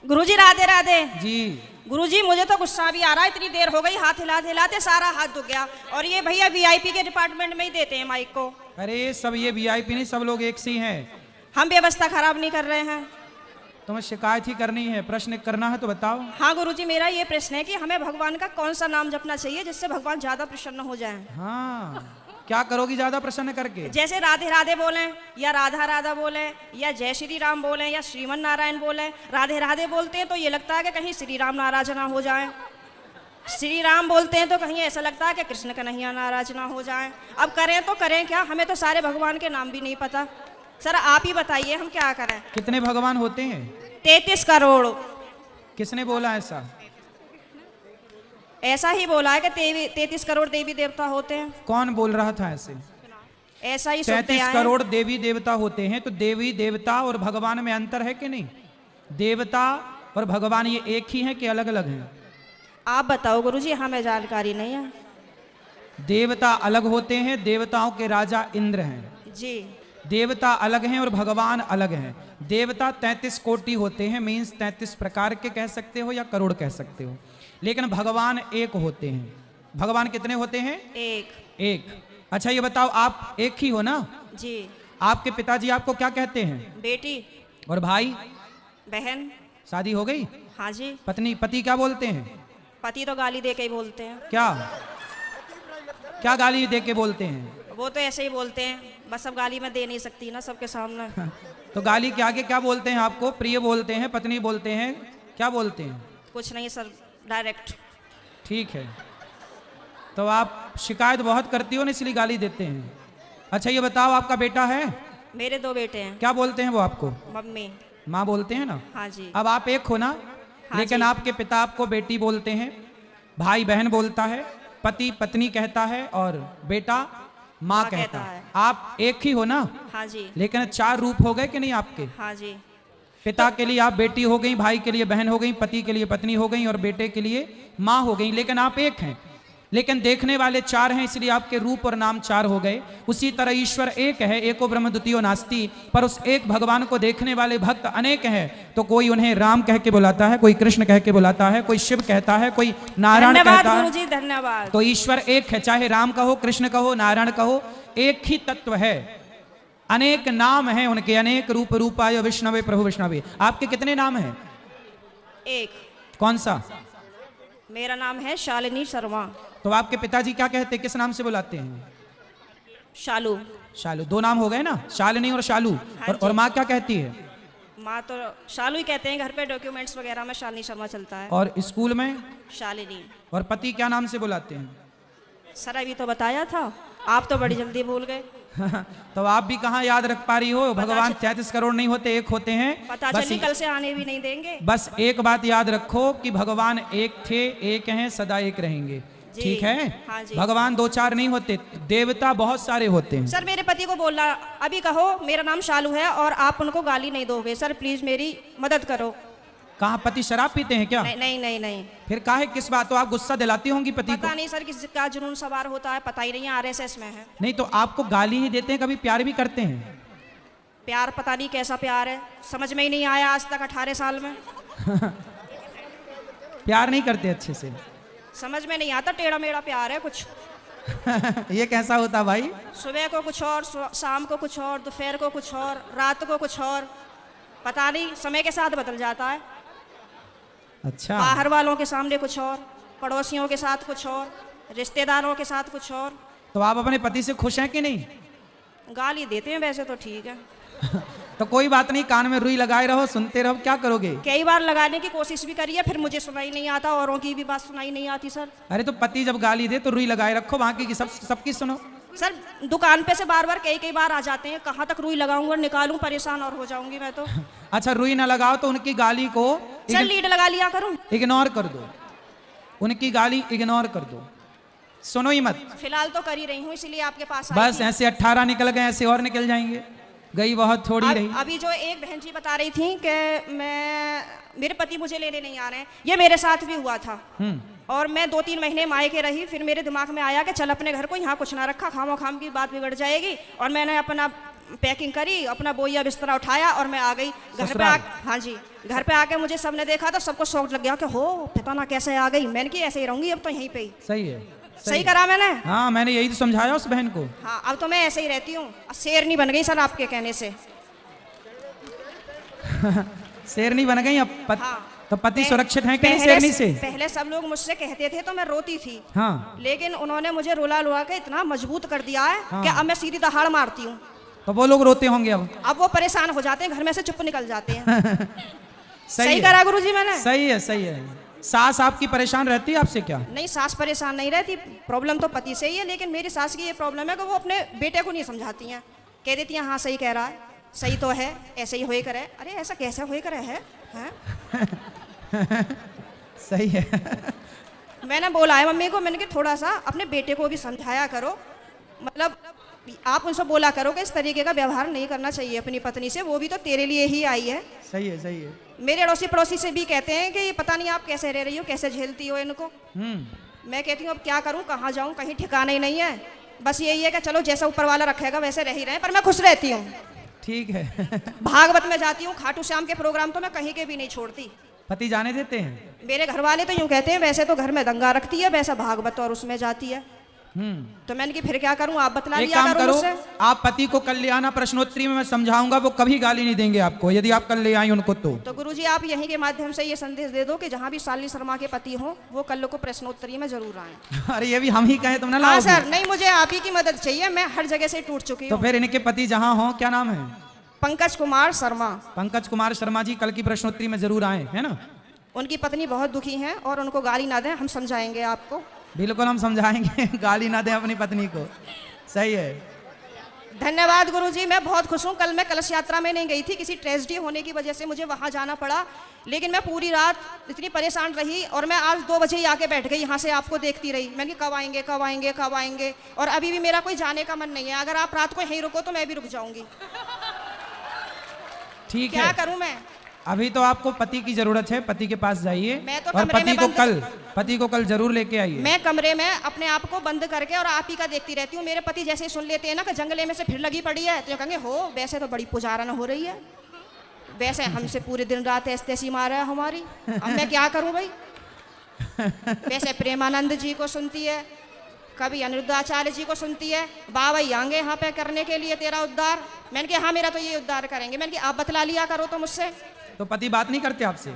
गुरुजी राधे राधे जी। गुरुजी मुझे तो गुस्सा भी आ रहा है, इतनी देर हो गई, हाथ हिलाते हिलाते सारा हाथ दुख गया। और ये भैया वीआईपी के डिपार्टमेंट में ही देते हैं माइक को। अरे सब ये वीआईपी नहीं, सब लोग एक सी हैं। हम व्यवस्था खराब नहीं कर रहे हैं। तुम्हें शिकायत ही करनी है, प्रश्न करना है तो बताओ। हाँ गुरुजी, मेरा ये प्रश्न है कि हमें भगवान का कौन सा नाम जपना चाहिए जिससे भगवान ज्यादा प्रसन्न हो जाएं? हाँ, क्या करोगी ज्यादा प्रसन्न करके? जैसे राधे राधे बोलें या राधा राधा बोलें या जय श्री राम बोलें या श्रीमन नारायण बोलें। राधे राधे बोलते हैं तो ये लगता है कि कहीं श्री राम नाराज ना हो जाएं। श्री राम बोलते हैं तो कहीं ऐसा लगता है कि कृष्ण कन्हैया नाराज ना हो जाएं। अब करें तो करें क्या, हमें तो सारे भगवान के नाम भी नहीं पता। सर आप ही बताइए हम क्या करें। कितने भगवान होते हैं? 33 करोड़। किसने बोला ऐसा? ऐसा ही बोला है कि 33 करोड़ देवी देवता होते हैं। कौन बोल रहा था ऐसे? ऐसा ही सुनते 33 आए हैं। करोड़ देवी देवता होते हैं, तो देवी देवता और भगवान में अंतर है कि नहीं? देवता और भगवान ये एक ही हैं कि अलग अलग हैं? आप बताओ गुरुजी, हमें जानकारी नहीं है। देवता अलग होते हैं, देवताओं के राजा इंद्र हैं जी। देवता अलग हैं और भगवान अलग हैं। देवता 33 कोटि होते हैं, मीन्स 33 प्रकार के कह सकते हो या करोड़ कह सकते हो, लेकिन भगवान एक होते हैं। भगवान कितने होते हैं? एक। अच्छा ये बताओ, आप एक ही हो ना? जी। आपके पिताजी आपको क्या कहते हैं? बेटी। और भाई? बहन। शादी हो गई? हाँ जी। पति क्या बोलते हैं? पति तो गाली दे के ही बोलते हैं। क्या गाली दे के बोलते हैं? वो तो ऐसे ही बोलते हैं, बस अब गाली मैं दे नहीं सकती ना सबके सामने। तो गाली के आगे क्या बोलते हैं आपको? प्रिय बोलते हैं, पत्नी बोलते हैं, क्या बोलते हैं? कुछ नहीं सर, डायरेक्ट। ठीक है, तो आप शिकायत बहुत करती हो ना, इसलिए गाली देते हैं। अच्छा ये बताओ, आपका बेटा है? मेरे 2 बेटे हैं। क्या बोलते हैं वो आपको? मम्मी। माँ बोलते हैं ना? हाँ जी। अब आप एक हो ना? हाँ लेकिन जी। आपके पिता आपको बेटी बोलते हैं, भाई बहन बोलता है, पति पत्नी कहता है और बेटा माँ कहता है। आप एक ही हो ना? हाँ जी। लेकिन 4 रूप हो गए कि नहीं आपके? हाँ जी। पिता के लिए आप बेटी हो गई, भाई के लिए बहन हो गई, पति के लिए पत्नी हो गई और बेटे के लिए माँ हो गई, लेकिन आप एक हैं। लेकिन देखने वाले 4 हैं, इसलिए आपके रूप और नाम 4 हो गए। उसी तरह ईश्वर एक है, एको ब्रह्म द्वितीयो नास्ति, पर उस एक भगवान को देखने वाले भक्त अनेक हैं। तो कोई उन्हें राम कह के बुलाता है, कोई कृष्ण कह के बुलाता है, कोई शिव कहता है, कोई नारायण कहता है। गुरुजी धन्यवाद। तो ईश्वर एक है, चाहे राम कहो, कृष्ण कहो, नारायण कहो, एक ही तत्व है। अनेक नाम हैं उनके, अनेक रूप रूपाय विष्णवे प्रभु विष्णवे। आपके कितने नाम हैं? एक। कौन सा? मेरा नाम है शालिनी शर्मा। तो आपके पिताजी क्या कहते हैं, किस नाम से बुलाते हैं? शालू। शालू। 2 नाम हो गए ना, शालिनी और शालू। हाँ और माँ क्या कहती है? माँ तो शालू ही कहते हैं, घर पे डॉक्यूमेंट्स वगैरह में शालिनी शर्मा चलता है। और स्कूल में? शालिनी। और पति क्या नाम से बुलाते हैं? सर अभी तो बताया था, आप तो बड़ी जल्दी भूल गए। तो आप भी कहाँ याद रख पा रही हो? भगवान 33 करोड़ नहीं होते, एक होते हैं। पता चली कल से आने भी नहीं देंगे। बस एक बात याद रखो कि भगवान एक थे, एक हैं, सदा एक रहेंगे। ठीक है? हाँ जी। भगवान 2-4 नहीं होते, देवता बहुत सारे होते हैं। सर मेरे पति को बोलना, अभी कहो मेरा नाम शालू है और आप उनको गाली नहीं दोगे। सर प्लीज मेरी मदद करो। कहाँ पति शराब पीते हैं क्या? नहीं नहीं नहीं। फिर काहे, किस बात? तो आप गुस्सा दिलाती होंगी पति को? पता नहीं सर किसका जुनून सवार होता है, पता ही नहीं, आरएसएस में है। नहीं तो आपको गाली ही देते हैं, कभी प्यार भी करते हैं? प्यार पता नहीं कैसा प्यार है, समझ में ही नहीं आया आज तक 18 साल में। प्यार नहीं करते अच्छे से? समझ में नहीं आता, टेढ़ा मेढ़ा प्यार है कुछ। ये कैसा होता भाई? सुबह को कुछ और, शाम को कुछ और, दोपहर को कुछ और, रात को कुछ और, पता नहीं, समय के साथ बदल जाता है। अच्छा। बाहर वालों के सामने कुछ और, पड़ोसियों के साथ कुछ और, रिश्तेदारों के साथ कुछ और। तो आप अपने पति से खुश हैं कि नहीं? गाली देते हैं वैसे तो ठीक है। तो कोई बात नहीं, कान में रुई लगाए रहो, सुनते रहो, क्या करोगे? कई बार लगाने की कोशिश भी करी है, फिर मुझे सुनाई नहीं आता, औरों की भी बात सुनाई नहीं आती सर। अरे तो पति जब गाली दे तो रुई लगाए रखो, बाकी की सबकी सुनो। सर दुकान पे से बार बार कई बार आ जाते हैं, कहाँ तक रुई लगाऊंगा, निकालूं, परेशान और हो जाऊंगी मैं तो। अच्छा रुई ना लगाओ तो उनकी गाली को सर लीड लगा लिया करूं? इग्नोर कर दो, उनकी गाली इग्नोर कर दो, सुनो ही मत। फिलहाल तो कर ही रही हूँ, इसीलिए आपके पास आई बस थी। ऐसे 18 निकल गए, ऐसे और निकल जाएंगे, गई बहुत थोड़ी रही। अभी जो एक बहन जी बता रही थी कि मेरे पति मुझे लेने नहीं आ रहे हैं, ये मेरे साथ भी हुआ था। और मैं 2-3 महीने मायके रही, फिर मेरे दिमाग में आया कि चल अपने घर को यहाँ कुछ ना रखा, खामो खाम की बात बिगड़ जाएगी। और मैंने अपना पैकिंग करी, अपना बोइया बिस्तरा उठाया और मैं आ गई घर पे। ससुराल? हाँ जी, घर पे आके मुझे सबने देखा तो सबको शौक लग गया कि हो पता ना कैसे आ गई। मैंने कि ऐसे ही रहूंगी अब तो यहीं पे ही। सही है। सही करा मैंने। हाँ, मैंने यही तो समझाया उस बहन को। हाँ, अब तो मैं ऐसे ही रहती हूँ, शेरनी बन गई सर आपके कहने से। शेरनी बन गई अब हाँ। तो पति पह- सुरक्षित है कि नहीं पहले शेरनी से? पहले सब लोग मुझसे कहते थे तो मैं रोती थी, हाँ, लेकिन उन्होंने मुझे रुला लुआ के इतना मजबूत कर दिया है हाँ। कि अब मैं सीधी दहाड़ मारती हूँ। तो वो लोग रोते होंगे अब। अब वो परेशान हो जाते हैं, घर में से चुप निकल जाते हैं। सही है। करा गुरुजी मैंने। सही है, सही है। सास आपकी परेशान रहती है आपसे क्या? नहीं, सास परेशान नहीं रहती, प्रॉब्लम तो पति से ही है। लेकिन मेरी सास की ये प्रॉब्लम है कि वो अपने बेटे को नहीं समझाती हैं। कह देती हैं हाँ सही कह रहा है, सही तो है, ऐसे ही होए करे। अरे ऐसा कैसे होए करे है, हैं? सही है। मैंने बोला है मम्मी को, मैंने कि थोड़ा सा अपने बेटे को भी समझाया करो, मतलब आप उनसे बोला करो कि इस तरीके का व्यवहार नहीं करना चाहिए अपनी पत्नी से, वो भी तो तेरे लिए ही आई है। सही है, सही है। मेरे अड़ोसी पड़ोसी से भी कहते हैं कि पता नहीं आप कैसे रह रही हो, कैसे झेलती हो इनको। मैं कहती हूँ अब क्या करूँ, कहाँ जाऊँ, कहीं ठिकाना ही नहीं है। बस यही है कि चलो जैसा ऊपर वाला रखेगा वैसे रह ही रहे, पर मैं खुश रहती हूँ। ठीक है। भागवत में जाती हूँ, खाटू श्याम के प्रोग्राम तो मैं कहीं के भी नहीं छोड़ती। पति जाने देते हैं? मेरे घर वाले तो यूँ कहते हैं वैसे तो घर में दंगा रखती है, वैसा भागवत और उसमें जाती है। तो मैंने कि फिर क्या करूं, आप बतला एक लिया काम करो करो, मुझसे। आप पति को कल ले आना, प्रश्नोत्तरी में मैं समझाऊंगा, वो कभी गाली नहीं देंगे आपको यदि आप कल ले आई उनको तो गुरुजी आप यहीं के माध्यम से ये संदेश दे दो कि जहाँ भी शालिनी शर्मा के पति हो वो कल को प्रश्नोत्तरी में जरूर आए। अरे ये भी हम ही कहें तुम ना हाँ लाओगे? सर, नहीं मुझे आप ही की मदद चाहिए, मैं हर जगह से टूट चुकी तो हूँ। फिर इनके पति जहाँ हो, क्या नाम है? पंकज कुमार शर्मा। पंकज कुमार शर्मा जी कल की प्रश्नोत्तरी में जरूर आए, है ना? उनकी पत्नी बहुत दुखी है और उनको गाली ना दें, हम समझाएंगे आपको। बिल्कुल हम समझाएंगे। गाली ना दें अपनी पत्नी को। सही है। धन्यवाद गुरुजी, मैं बहुत खुश हूँ। कल मैं कलश यात्रा में नहीं गई थी, किसी ट्रेजेडी होने की वजह से मुझे वहाँ जाना पड़ा, लेकिन मैं पूरी रात इतनी परेशान रही और मैं आज 2 बजे ही आके बैठ गई, यहाँ से आपको देखती रही। मैंने कहा कब आएंगे, कब आएंगे, कब आएंगे, और अभी भी मेरा कोई जाने का मन नहीं है। अगर आप रात को यहीं रुको तो मैं भी रुक जाऊंगी। ठीक है, क्या करूं मैं? अभी तो आपको पति की जरूरत है, पति के पास जाइए मैं तो और कमरे में पति को कल जरूर लेके आइए। मैं कमरे में अपने आप को बंद करके और आप ही का देखती रहती हूँ। मेरे पति जैसे ही सुन लेते हैं ना कि जंगले में से फिर लगी पड़ी है, तो कहेंगे हो वैसे तो बड़ी पुजारन हो रही है, वैसे हमसे पूरे दिन रात ऐसी तैसी मारा है हमारी, अब मैं क्या करूँ भाई। वैसे प्रेमानंद जी को सुनती है, कभी अनिरुद्धाचार्य जी को सुनती है, बाबा आएंगे यहाँ पे करने के लिए तेरा उद्धार। मैंने कहा हाँ मेरा तो ये उद्धार करेंगे। मैंने कहा आप बतला लिया करो तो मुझसे। तो पति बात नहीं करते आपसे?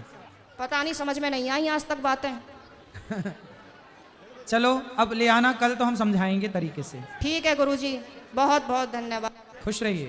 पता नहीं, समझ में नहीं आई आज तक बातें। चलो अब ले आना, कल तो हम समझाएंगे तरीके से। ठीक है गुरुजी, बहुत बहुत धन्यवाद। खुश रहिए।